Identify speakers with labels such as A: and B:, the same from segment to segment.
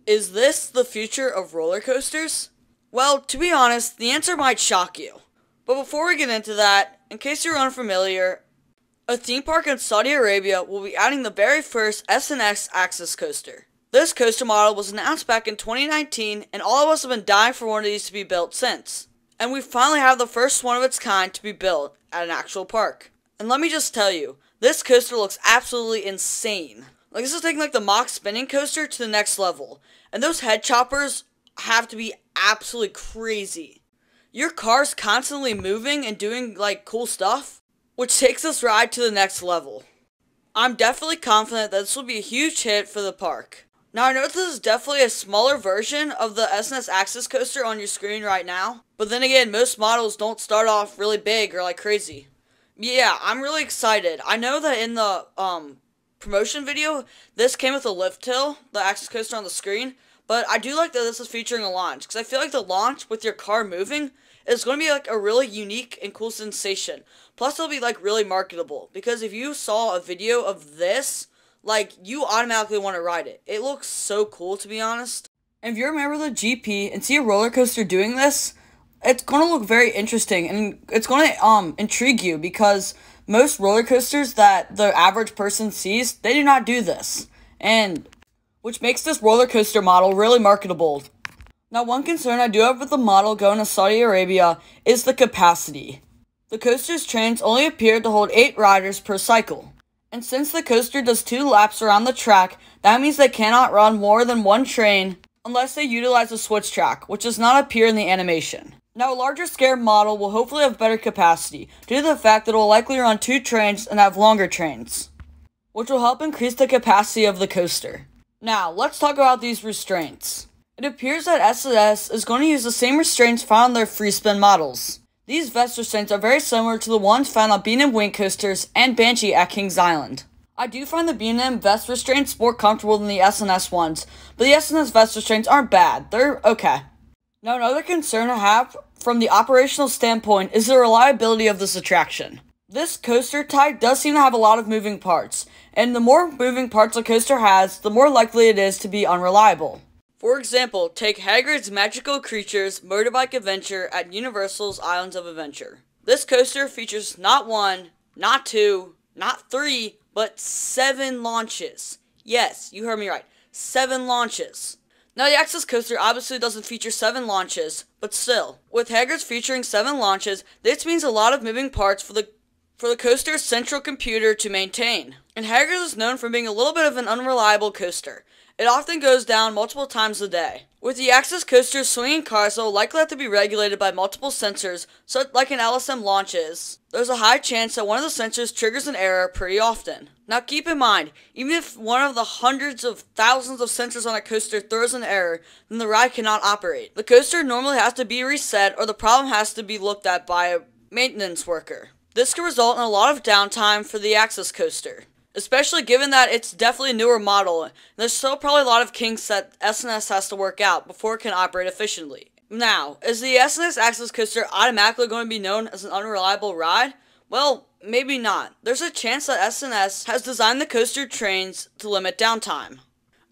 A: Is this the future of roller coasters? Well, to be honest, the answer might shock you. But before we get into that, in case you're unfamiliar, a theme park in Saudi Arabia will be adding the very first S&S Axis coaster. This coaster model was announced back in 2019, and all of us have been dying for one of these to be built since. And we finally have the first one of its kind to be built at an actual park. And let me just tell you, this coaster looks absolutely insane. Like, this is taking the Mach spinning coaster to the next level. And those head choppers have to be absolutely crazy. Your car's constantly moving and doing cool stuff, which takes this ride to the next level. I'm definitely confident that this will be a huge hit for the park. Now, I know this is definitely a smaller version of the S&S Axis coaster on your screen right now, but then again, most models don't start off really big or crazy. Yeah, I'm really excited. I know that in the promotion video, this came with a lift hill, the Axis coaster on the screen, but I do like that this is featuring a launch, because I feel like the launch with your car moving is going to be a really unique and cool sensation. Plus, it'll be really marketable, because if you saw a video of this, you automatically want to ride it. It looks so cool, to be honest. And if you're a member of the GP and see a roller coaster doing this, it's going to look very interesting, and it's going to intrigue you, because most roller coasters that the average person sees, they do not do this, and which makes this roller coaster model really marketable. Now, one concern I do have with the model going to Saudi Arabia is the capacity. The coaster's trains only appear to hold 8 riders per cycle, and since the coaster does 2 laps around the track, that means they cannot run more than 1 train unless they utilize a switch track, which does not appear in the animation. Now, a larger scale model will hopefully have better capacity, due to the fact that it will likely run 2 trains and have longer trains, which will help increase the capacity of the coaster. Now, let's talk about these restraints. It appears that S&S is going to use the same restraints found on their free spin models. These vest restraints are very similar to the ones found on B&M Wing coasters and Banshee at Kings Island. I do find the B&M vest restraints more comfortable than the S&S ones, but the S&S vest restraints aren't bad, they're okay. Now, another concern I have from the operational standpoint is the reliability of this attraction. This coaster type does seem to have a lot of moving parts, and the more moving parts a coaster has, the more likely it is to be unreliable. For example, take Hagrid's Magical Creatures Motorbike Adventure at Universal's Islands of Adventure. This coaster features not 1, not 2, not 3, but 7 launches. Yes, you heard me right, 7 launches. Now, the Axis coaster obviously doesn't feature 7 launches, but still, with Hagrid's featuring 7 launches, this means a lot of moving parts for the coaster's central computer to maintain. And Hagrid's is known for being a little bit of an unreliable coaster. It often goes down multiple times a day. With the Axis coaster's swinging cars that will likely have to be regulated by multiple sensors, so like an LSM launch is, there's a high chance that one of the sensors triggers an error pretty often. Now, keep in mind, even if one of the hundreds of thousands of sensors on a coaster throws an error, then the ride cannot operate. The coaster normally has to be reset, or the problem has to be looked at by a maintenance worker. This could result in a lot of downtime for the Axis coaster, especially given that it's definitely a newer model, and there's still probably a lot of kinks that S&S has to work out before it can operate efficiently. Now, is the S&S Axis coaster automatically going to be known as an unreliable ride? Well, maybe not. There's a chance that S&S has designed the coaster trains to limit downtime.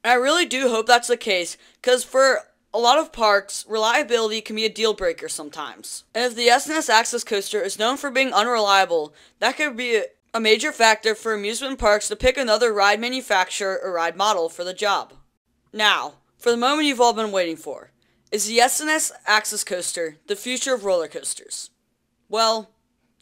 A: And I really do hope that's the case, because for a lot of parks, reliability can be a deal breaker sometimes. And if the S&S Axis coaster is known for being unreliable, that could be a major factor for amusement parks to pick another ride manufacturer or ride model for the job. Now, for the moment you've all been waiting for. Is the S&S Axis coaster the future of roller coasters? Well,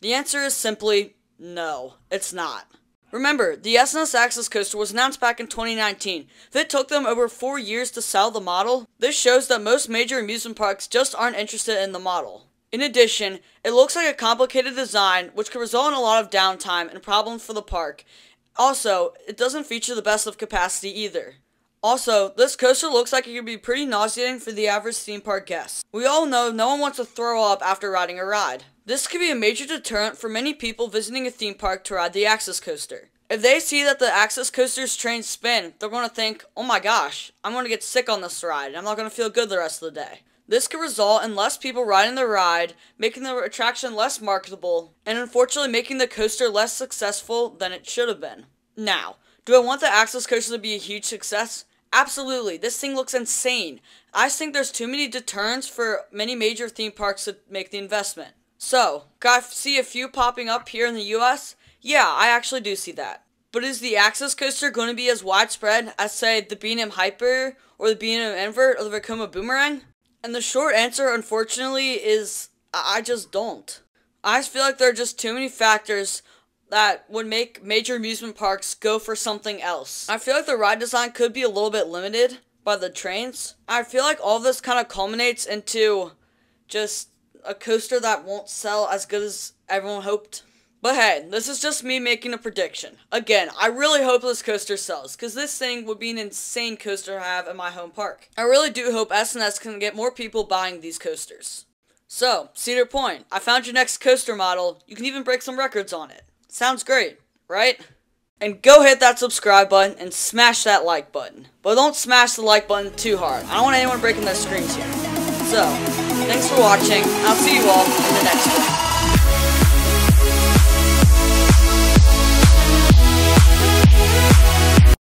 A: the answer is simply no, it's not. Remember, the S&S Axis coaster was announced back in 2019. If it took them over 4 years to sell the model, this shows that most major amusement parks just aren't interested in the model. In addition, it looks like a complicated design, which could result in a lot of downtime and problems for the park. Also, it doesn't feature the best of capacity either. Also, this coaster looks like it could be pretty nauseating for the average theme park guest. We all know no one wants to throw up after riding a ride. This could be a major deterrent for many people visiting a theme park to ride the Axis coaster. If they see that the Axis coaster's trains spin, they're going to think, oh my gosh, I'm going to get sick on this ride, and I'm not going to feel good the rest of the day. This could result in less people riding the ride, making the attraction less marketable, and unfortunately making the coaster less successful than it should have been. Now, do I want the Axis coaster to be a huge success? Absolutely, this thing looks insane. I just think there's too many deterrents for many major theme parks to make the investment. So, got to see a few popping up here in the US? Yeah, I actually do see that. But is the Access Coaster going to be as widespread as, say, the B&M Hyper, or the B&M Invert, or the Vekoma Boomerang? And the short answer, unfortunately, is I just don't. I just feel like there are just too many factors that would make major amusement parks go for something else. I feel like the ride design could be a little bit limited by the trains. I feel like all this kind of culminates into just a coaster that won't sell as good as everyone hoped. But hey, this is just me making a prediction. Again, I really hope this coaster sells, because this thing would be an insane coaster to have in my home park. I really do hope S&S can get more people buying these coasters. So, Cedar Point, I found your next coaster model. You can even break some records on it. Sounds great, right? And go hit that subscribe button and smash that like button. But don't smash the like button too hard. I don't want anyone breaking their screens here. So, thanks for watching. I'll see you all in the next one.